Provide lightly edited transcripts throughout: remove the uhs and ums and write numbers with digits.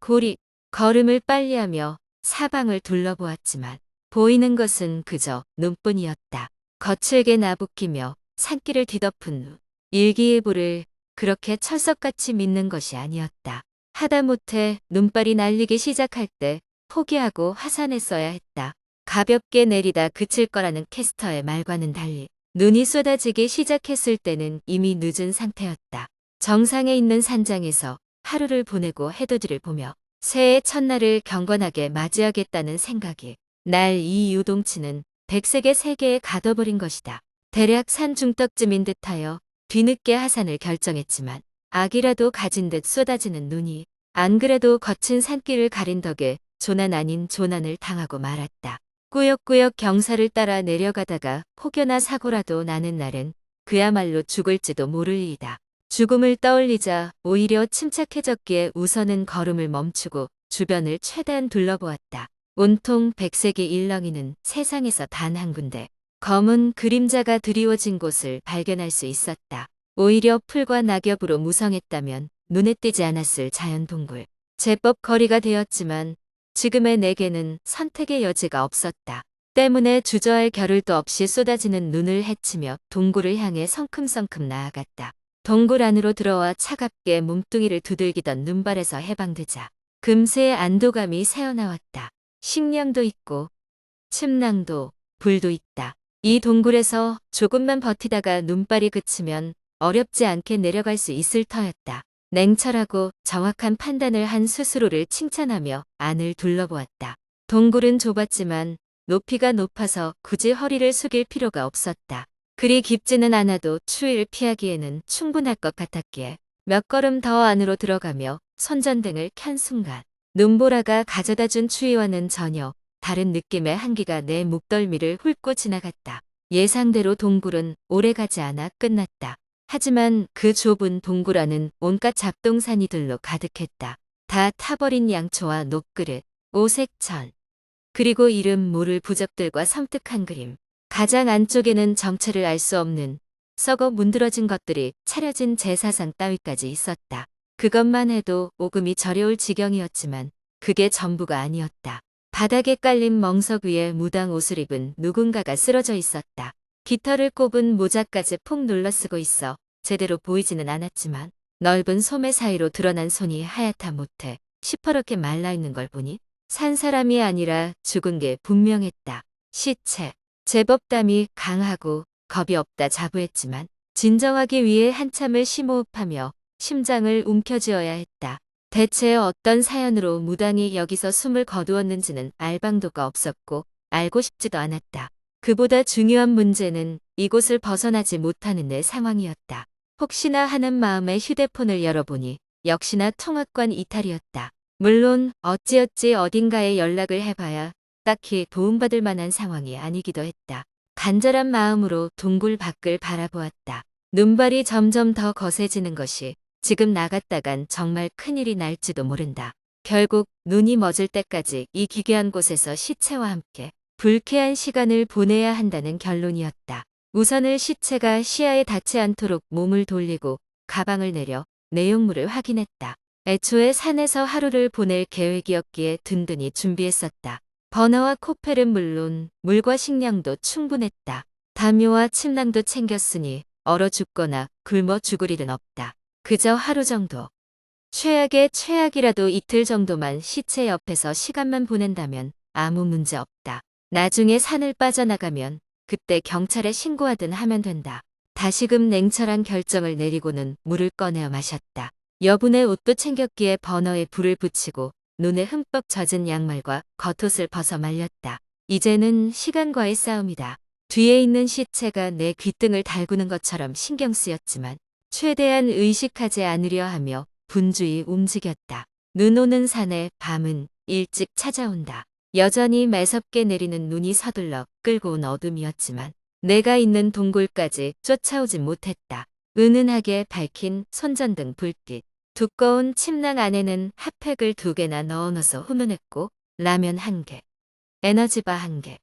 고리, 걸음을 빨리하며 사방을 둘러보았지만 보이는 것은 그저 눈뿐이었다. 거칠게 나부끼며 산길을 뒤덮은 눈. 일기예보를 그렇게 철석같이 믿는 것이 아니었다. 하다못해 눈발이 날리기 시작할 때 포기하고 하산했어야 했다. 가볍게 내리다 그칠 거라는 캐스터의 말과는 달리 눈이 쏟아지기 시작했을 때는 이미 늦은 상태였다. 정상에 있는 산장에서 하루를 보내고 해돋이를 보며 새해 첫날을 경건하게 맞이하겠다는 생각이 날 이 요동치는 백색의 세계에 가둬버린 것이다. 대략 산 중턱쯤인 듯하여 뒤늦게 하산을 결정했지만 악이라도 가진 듯 쏟아지는 눈이 안 그래도 거친 산길을 가린 덕에 조난 아닌 조난을 당하고 말았다. 꾸역꾸역 경사를 따라 내려가다가 혹여나 사고라도 나는 날은 그야말로 죽을지도 모를 일이다. 죽음을 떠올리자 오히려 침착해졌기에 우선은 걸음을 멈추고 주변을 최대한 둘러보았다. 온통 백색이 일렁이는 세상에서 단 한 군데 검은 그림자가 드리워진 곳을 발견할 수 있었다. 오히려 풀과 낙엽으로 무성했다면 눈에 띄지 않았을 자연 동굴. 제법 거리가 되었지만 지금의 내게는 선택의 여지가 없었다. 때문에 주저할 겨를도 없이 쏟아지는 눈을 헤치며 동굴을 향해 성큼성큼 나아갔다. 동굴 안으로 들어와 차갑게 몸뚱이를 두들기던 눈발에서 해방되자 금세 안도감이 새어나왔다. 식량도 있고 침낭도 불도 있다. 이 동굴에서 조금만 버티다가 눈발이 그치면 어렵지 않게 내려갈 수 있을 터였다. 냉철하고 정확한 판단을 한 스스로를 칭찬하며 안을 둘러보았다. 동굴은 좁았지만 높이가 높아서 굳이 허리를 숙일 필요가 없었다. 그리 깊지는 않아도 추위를 피하기에는 충분할 것 같았기에 몇 걸음 더 안으로 들어가며 손전등을 켠 순간 눈보라가 가져다준 추위와는 전혀 다른 느낌의 한기가 내 목덜미를 훑고 지나갔다. 예상대로 동굴은 오래가지 않아 끝났다. 하지만 그 좁은 동굴 안은 온갖 잡동사니들로 가득했다. 다 타버린 양초와 녹그릇, 오색천, 그리고 이름 모를 부적들과 섬뜩한 그림. 가장 안쪽에는 정체를 알 수 없는 썩어 문드러진 것들이 차려진 제사상 따위까지 있었다. 그것만 해도 오금이 저려올 지경이었지만 그게 전부가 아니었다. 바닥에 깔린 멍석 위에 무당 옷을 입은 누군가가 쓰러져 있었다. 깃털을 꼽은 모자까지 폭 눌러쓰고 있어 제대로 보이지는 않았지만 넓은 소매 사이로 드러난 손이 하얗다 못해 시퍼렇게 말라있는 걸 보니 산 사람이 아니라 죽은 게 분명했다. 시체. 제법 땀이 강하고 겁이 없다 자부했지만 진정하기 위해 한참을 심호흡하며 심장을 움켜쥐어야 했다. 대체 어떤 사연으로 무당이 여기서 숨을 거두었는지는 알 방도가 없었고 알고 싶지도 않았다. 그보다 중요한 문제는 이곳을 벗어나지 못하는 내 상황이었다. 혹시나 하는 마음에 휴대폰을 열어보니 역시나 통화권 이탈이었다. 물론 어찌어찌 어딘가에 연락을 해봐야 딱히 도움받을 만한 상황이 아니기도 했다. 간절한 마음으로 동굴 밖을 바라보았다. 눈발이 점점 더 거세지는 것이 지금 나갔다간 정말 큰일이 날지도 모른다. 결국 눈이 멎을 때까지 이 기괴한 곳에서 시체와 함께 불쾌한 시간을 보내야 한다는 결론이었다. 우선을 시체가 시야에 닿지 않도록 몸을 돌리고 가방을 내려 내용물을 확인했다. 애초에 산에서 하루를 보낼 계획이었기에 든든히 준비했었다. 버너와 코펠은 물론 물과 식량도 충분했다. 담요와 침낭도 챙겼으니 얼어 죽거나 굶어 죽을 일은 없다. 그저 하루 정도. 최악의 최악이라도 이틀 정도만 시체 옆에서 시간만 보낸다면 아무 문제 없다. 나중에 산을 빠져나가면 그때 경찰에 신고하든 하면 된다. 다시금 냉철한 결정을 내리고는 물을 꺼내어 마셨다. 여분의 옷도 챙겼기에 버너에 불을 붙이고 눈에 흠뻑 젖은 양말과 겉옷을 벗어 말렸다. 이제는 시간과의 싸움이다. 뒤에 있는 시체가 내 귓등을 달구는 것처럼 신경 쓰였지만 최대한 의식하지 않으려 하며 분주히 움직였다. 눈 오는 산에 밤은 일찍 찾아온다. 여전히 매섭게 내리는 눈이 서둘러 끌고 온 어둠이었지만 내가 있는 동굴까지 쫓아오진 못했다. 은은하게 밝힌 손전등 불빛. 두꺼운 침낭 안에는 핫팩을 2개나 넣어넣어서 훈훈했고 라면 1개, 에너지바 1개,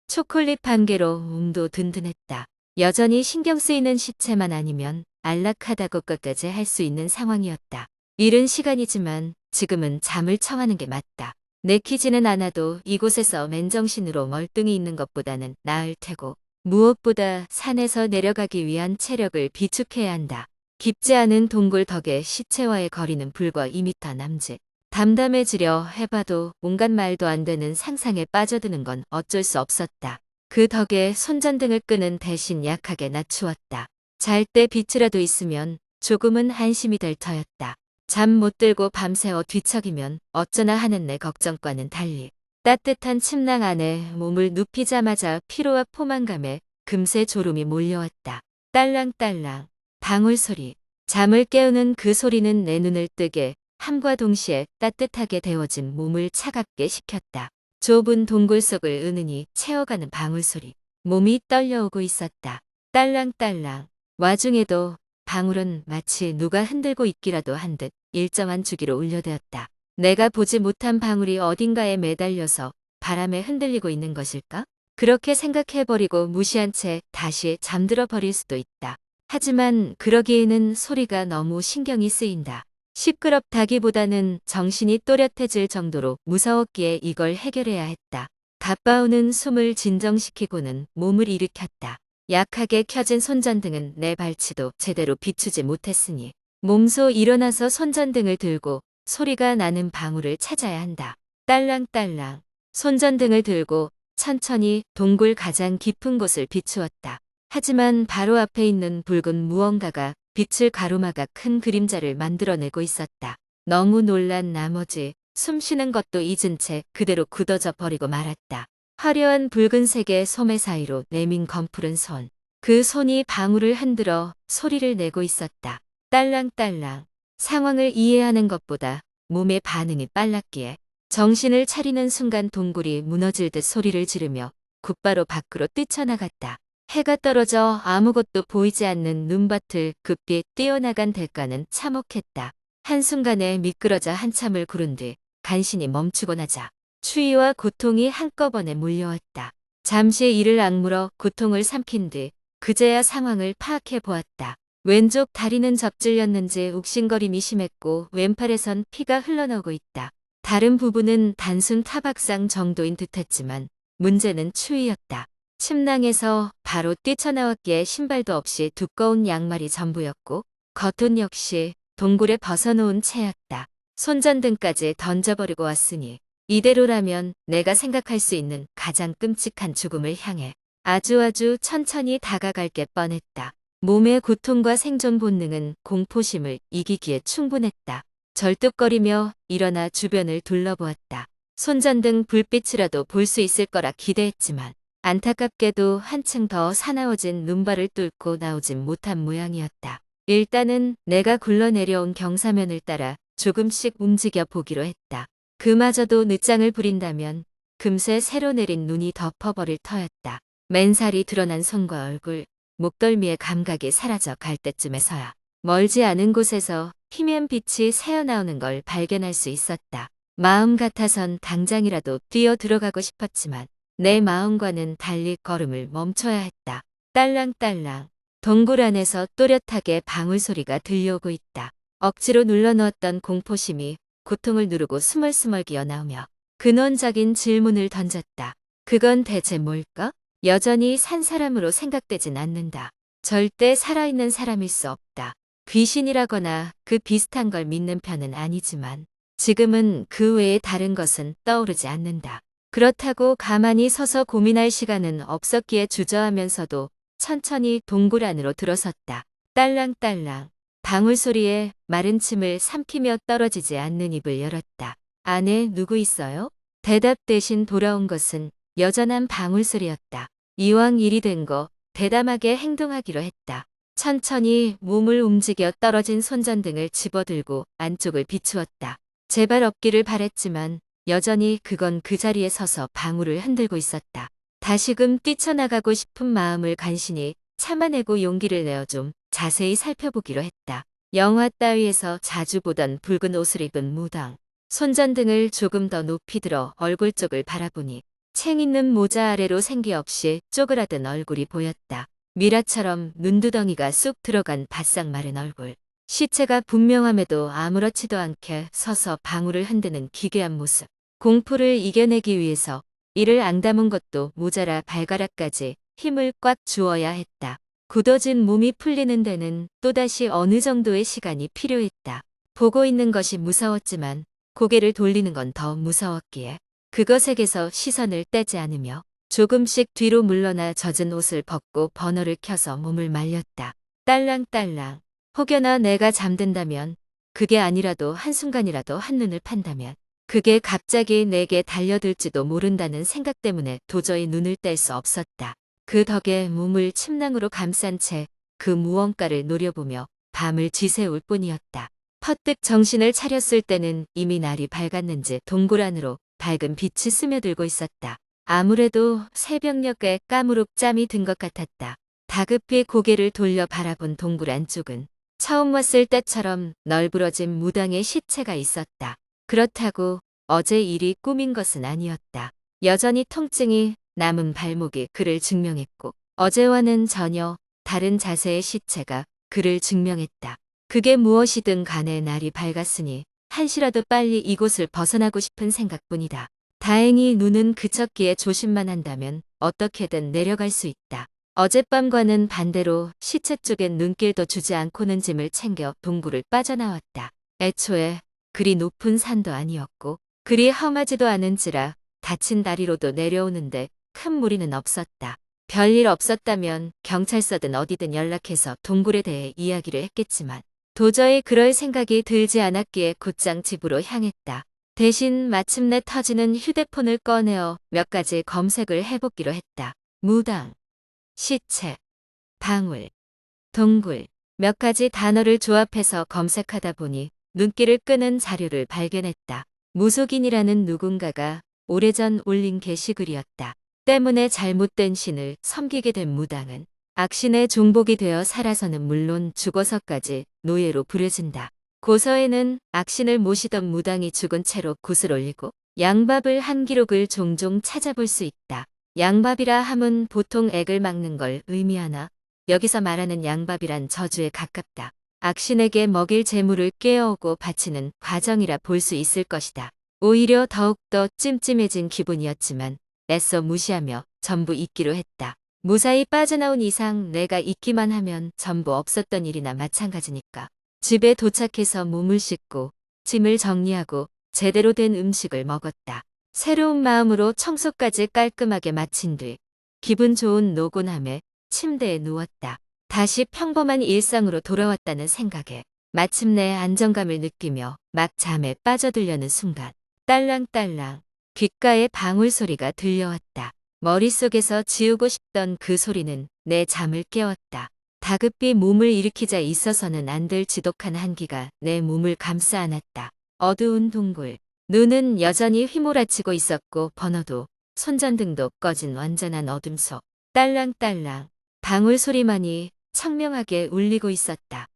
초콜릿 1개로 몸도 든든했다. 여전히 신경 쓰이는 시체만 아니면 안락하다고 끝까지 할 수 있는 상황이었다. 이른 시간이지만 지금은 잠을 청하는 게 맞다. 내키지는 않아도 이곳에서 맨정신으로 멀뚱히 있는 것보다는 나을 테고 무엇보다 산에서 내려가기 위한 체력을 비축해야 한다. 깊지 않은 동굴 덕에 시체와의 거리는 불과 2미터 남짓. 담담해지려 해봐도 온갖 말도 안 되는 상상에 빠져드는 건 어쩔 수 없었다. 그 덕에 손전등을 끄는 대신 약하게 낮추었다. 잘 때 빛이라도 있으면 조금은 안심이 될 터였다. 잠 못 들고 밤새워 뒤척이면 어쩌나 하는 내 걱정과는 달리 따뜻한 침낭 안에 몸을 눕히자마자 피로와 포만감에 금세 졸음이 몰려왔다. 딸랑딸랑 방울 소리. 잠을 깨우는 그 소리는 내 눈을 뜨게 함과 동시에 따뜻하게 데워진 몸을 차갑게 식혔다. 좁은 동굴 속을 은은히 채워가는 방울 소리. 몸이 떨려오고 있었다. 딸랑딸랑. 와중에도 방울은 마치 누가 흔들고 있기라도 한 듯 일정한 주기로 울려대었다. 내가 보지 못한 방울이 어딘가에 매달려서 바람에 흔들리고 있는 것일까? 그렇게 생각해버리고 무시한 채 다시 잠들어 버릴 수도 있다. 하지만 그러기에는 소리가 너무 신경이 쓰인다. 시끄럽다기보다는 정신이 또렷해질 정도로 무서웠기에 이걸 해결해야 했다. 가빠오는 숨을 진정시키고는 몸을 일으켰다. 약하게 켜진 손전등은 내 발치도 제대로 비추지 못했으니 몸소 일어나서 손전등을 들고 소리가 나는 방울을 찾아야 한다. 딸랑딸랑 손전등을 들고 천천히 동굴 가장 깊은 곳을 비추었다. 하지만 바로 앞에 있는 붉은 무언가가 빛을 가로막아 큰 그림자를 만들어내고 있었다. 너무 놀란 나머지 숨 쉬는 것도 잊은 채 그대로 굳어져 버리고 말았다. 화려한 붉은색의 소매 사이로 내민 검푸른 손. 그 손이 방울을 흔들어 소리를 내고 있었다. 딸랑딸랑. 상황을 이해하는 것보다 몸의 반응이 빨랐기에 정신을 차리는 순간 동굴이 무너질 듯 소리를 지르며 곧바로 밖으로 뛰쳐나갔다. 해가 떨어져 아무것도 보이지 않는 눈밭을 급히 뛰어나간 대가는 참혹했다. 한순간에 미끄러져 한참을 구른 뒤 간신히 멈추고 나자 추위와 고통이 한꺼번에 몰려왔다. 잠시 이를 악물어 고통을 삼킨 뒤 그제야 상황을 파악해 보았다. 왼쪽 다리는 접질렸는지 욱신거림이 심했고 왼팔에선 피가 흘러나오고 있다. 다른 부분은 단순 타박상 정도인 듯했지만 문제는 추위였다. 침낭에서 바로 뛰쳐나왔기에 신발도 없이 두꺼운 양말이 전부였고 겉옷 역시 동굴에 벗어놓은 채였다. 손전등까지 던져버리고 왔으니 이대로라면 내가 생각할 수 있는 가장 끔찍한 죽음을 향해 아주 천천히 다가갈 게 뻔했다. 몸의 고통과 생존 본능은 공포심을 이기기에 충분했다. 절뚝거리며 일어나 주변을 둘러보았다. 손전등 불빛이라도 볼 수 있을 거라 기대했지만 안타깝게도 한층 더 사나워진 눈발을 뚫고 나오진 못한 모양이었다. 일단은 내가 굴러내려온 경사면을 따라 조금씩 움직여 보기로 했다. 그마저도 늦장을 부린다면 금세 새로 내린 눈이 덮어버릴 터였다. 맨살이 드러난 손과 얼굴, 목덜미의 감각이 사라져 갈 때쯤에서야 멀지 않은 곳에서 희미한 빛이 새어나오는 걸 발견할 수 있었다. 마음 같아선 당장이라도 뛰어 들어가고 싶었지만 내 마음과는 달리 걸음을 멈춰야 했다. 딸랑딸랑 동굴 안에서 또렷하게 방울 소리가 들려오고 있다. 억지로 눌러놓았던 공포심이 고통을 누르고 스멀스멀 기어나오며 근원적인 질문을 던졌다. 그건 대체 뭘까? 여전히 산 사람으로 생각되진 않는다. 절대 살아있는 사람일 수 없다. 귀신이라거나 그 비슷한 걸 믿는 편은 아니지만 지금은 그 외에 다른 것은 떠오르지 않는다. 그렇다고 가만히 서서 고민할 시간은 없었기에 주저하면서도 천천히 동굴 안으로 들어섰다. 딸랑딸랑 방울 소리에 마른 침을 삼키며 떨어지지 않는 입을 열었다. 안에 누구 있어요? 대답 대신 돌아온 것은 여전한 방울 소리였다. 이왕 일이 된 거 대담하게 행동하기로 했다. 천천히 몸을 움직여 떨어진 손전등을 집어들고 안쪽을 비추었다. 제발 없기를 바랬지만 여전히 그건 그 자리에 서서 방울을 흔들고 있었다. 다시금 뛰쳐나가고 싶은 마음을 간신히 참아내고 용기를 내어 좀 자세히 살펴보기로 했다. 영화 따위에서 자주 보던 붉은 옷을 입은 무당. 손전등을 조금 더 높이 들어 얼굴 쪽을 바라보니 챙 있는 모자 아래로 생기 없이 쪼그라든 얼굴이 보였다. 미라처럼 눈두덩이가 쑥 들어간 바싹 마른 얼굴. 시체가 분명함에도 아무렇지도 않게 서서 방울을 흔드는 기괴한 모습. 공포를 이겨내기 위해서 이를 앙다문 것도 모자라 발가락까지 힘을 꽉 주어야 했다. 굳어진 몸이 풀리는 데는 또다시 어느 정도의 시간이 필요했다. 보고 있는 것이 무서웠지만 고개를 돌리는 건 더 무서웠기에 그것에게서 시선을 떼지 않으며 조금씩 뒤로 물러나 젖은 옷을 벗고 버너를 켜서 몸을 말렸다. 딸랑딸랑. 혹여나 내가 잠든다면, 그게 아니라도 한순간이라도 한눈을 판다면, 그게 갑자기 내게 달려들지도 모른다는 생각 때문에 도저히 눈을 뗄 수 없었다. 그 덕에 몸을 침낭으로 감싼 채 그 무언가를 노려보며 밤을 지새울 뿐이었다. 퍼뜩 정신을 차렸을 때는 이미 날이 밝았는지 동굴 안으로 밝은 빛이 스며들고 있었다. 아무래도 새벽녘에 까무룩 짬이 든 것 같았다. 다급히 고개를 돌려 바라본 동굴 안쪽은 처음 왔을 때처럼 널브러진 무당의 시체가 있었다. 그렇다고 어제 일이 꿈인 것은 아니었다. 여전히 통증이 남은 발목이 그를 증명했고 어제와는 전혀 다른 자세의 시체가 그를 증명했다. 그게 무엇이든 간에 날이 밝았으니 한시라도 빨리 이곳을 벗어나고 싶은 생각뿐이다. 다행히 눈은 그쳤기에 조심만 한다면 어떻게든 내려갈 수 있다. 어젯밤과는 반대로 시체 쪽엔 눈길도 주지 않고는 짐을 챙겨 동굴을 빠져나왔다. 애초에 그리 높은 산도 아니었고 그리 험하지도 않은지라 다친 다리로도 내려오는데 큰 무리는 없었다. 별일 없었다면 경찰서든 어디든 연락해서 동굴에 대해 이야기를 했겠지만 도저히 그럴 생각이 들지 않았기에 곧장 집으로 향했다. 대신 마침내 터지는 휴대폰을 꺼내어 몇 가지 검색을 해보기로 했다. 무당, 시체, 방울, 동굴 몇 가지 단어를 조합해서 검색하다 보니 눈길을 끄는 자료를 발견했다. 무속인이라는 누군가가 오래전 올린 게시글이었다. 때문에 잘못된 신을 섬기게 된 무당은 악신의 종복이 되어 살아서는 물론 죽어서까지 노예로 부려진다. 고서에는 악신을 모시던 무당이 죽은 채로 굿을 올리고 양밥을 한 기록을 종종 찾아볼 수 있다. 양밥이라 함은 보통 액을 막는 걸 의미하나 여기서 말하는 양밥이란 저주에 가깝다. 악신에게 먹일 재물을 꿰어오고 바치는 과정이라 볼 수 있을 것이다. 오히려 더욱더 찜찜해진 기분이었지만 애써 무시하며 전부 잊기로 했다. 무사히 빠져나온 이상 내가 잊기만 하면 전부 없었던 일이나 마찬가지니까. 집에 도착해서 몸을 씻고 짐을 정리하고 제대로 된 음식을 먹었다. 새로운 마음으로 청소까지 깔끔하게 마친 뒤 기분 좋은 노곤함에 침대에 누웠다. 다시 평범한 일상으로 돌아왔다는 생각에 마침내 안정감을 느끼며 막 잠에 빠져들려는 순간 딸랑딸랑 귓가에 방울 소리가 들려왔다. 머릿속에서 지우고 싶던 그 소리는 내 잠을 깨웠다. 다급히 몸을 일으키자 있어서는 안 될 지독한 한기가 내 몸을 감싸 안았다. 어두운 동굴. 눈은 여전히 휘몰아치고 있었고 번호도 손전등도 꺼진 완전한 어둠 속 딸랑딸랑 방울 소리만이 청명하게 울리고 있었다.